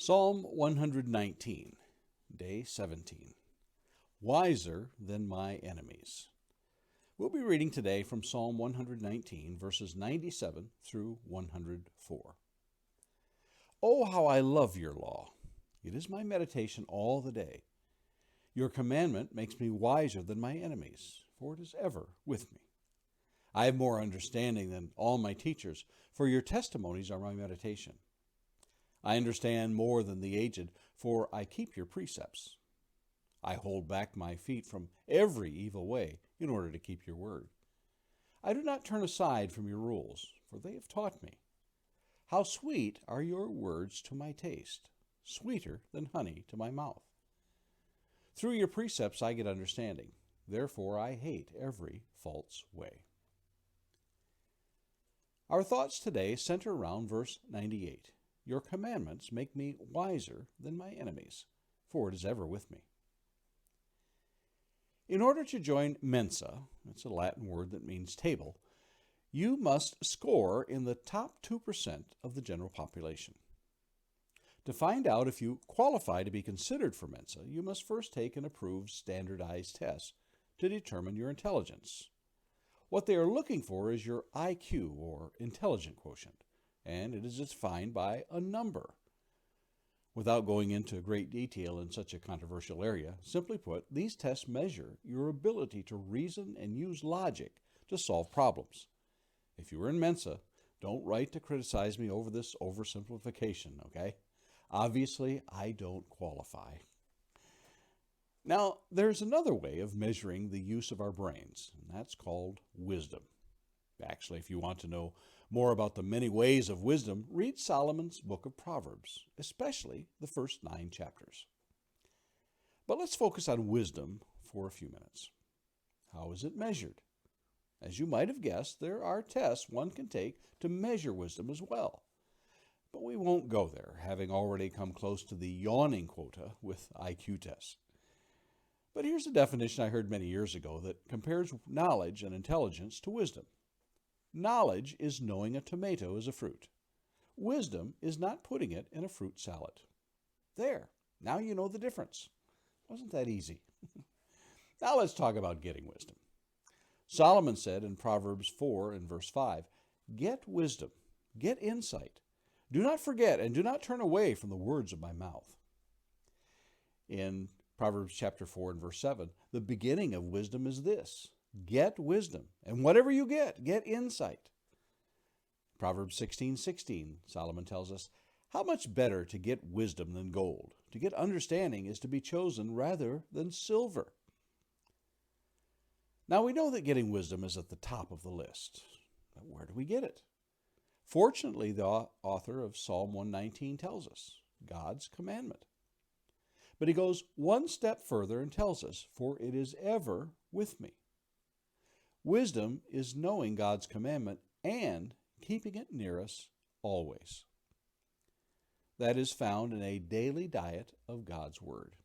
Psalm 119, Day 17. Wiser than my enemies. We'll be reading today from Psalm 119, verses 97 through 104. Oh, how I love your law! It is my meditation all the day. Your commandment makes me wiser than my enemies, for it is ever with me. I have more understanding than all my teachers, for your testimonies are my meditation. I understand more than the aged, for I keep your precepts. I hold back my feet from every evil way in order to keep your word. I do not turn aside from your rules, for they have taught me. How sweet are your words to my taste, sweeter than honey to my mouth. Through your precepts I get understanding. Therefore I hate every false way. Our thoughts today center around verse 98. Your commandments make me wiser than my enemies, for it is ever with me. In order to join Mensa, it's a Latin word that means table, you must score in the top 2% of the general population. To find out if you qualify to be considered for Mensa, you must first take an approved standardized test to determine your intelligence. What they are looking for is your IQ, or intelligence quotient, and it is defined by a number. Without going into great detail in such a controversial area, simply put, these tests measure your ability to reason and use logic to solve problems. If you are in Mensa, don't write to criticize me over this oversimplification, okay? Obviously, I don't qualify. Now, there's another way of measuring the use of our brains, and that's called wisdom. Actually, if you want to know more about the many ways of wisdom, read Solomon's book of Proverbs, especially the first 9 chapters. But let's focus on wisdom for a few minutes. How is it measured? As you might have guessed, there are tests one can take to measure wisdom as well. But we won't go there, having already come close to the yawning quota with IQ tests. But here's a definition I heard many years ago that compares knowledge and intelligence to wisdom. Knowledge is knowing a tomato is a fruit. Wisdom is not putting it in a fruit salad. There, now you know the difference. Wasn't that easy? Now let's talk about getting wisdom. Solomon said in Proverbs 4 and verse 5, "Get wisdom, get insight. Do not forget and do not turn away from the words of my mouth." In Proverbs chapter 4 and verse 7, the beginning of wisdom is this: get wisdom, and whatever you get insight. Proverbs 16:16, Solomon tells us, how much better to get wisdom than gold. To get understanding is to be chosen rather than silver. Now we know that getting wisdom is at the top of the list. But where do we get it? Fortunately, the author of Psalm 119 tells us, God's commandment. But he goes one step further and tells us, for it is ever with me. Wisdom is knowing God's commandment and keeping it near us always. That is found in a daily diet of God's word.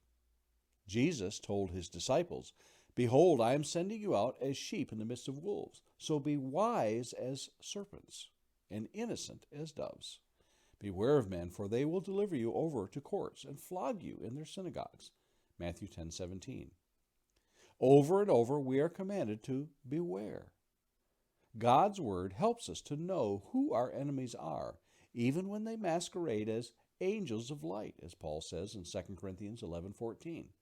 Jesus told his disciples, "Behold, I am sending you out as sheep in the midst of wolves. So be wise as serpents and innocent as doves. Beware of men, for they will deliver you over to courts and flog you in their synagogues." Matthew 10:17. Over and over, we are commanded to beware. God's word helps us to know who our enemies are, even when they masquerade as angels of light, as Paul says in 2 Corinthians 11:14.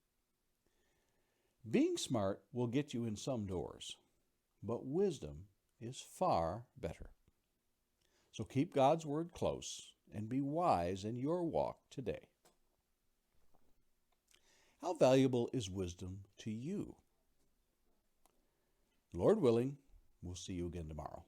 Being smart will get you in some doors, but wisdom is far better. So keep God's word close and be wise in your walk today. How valuable is wisdom to you? Lord willing, we'll see you again tomorrow.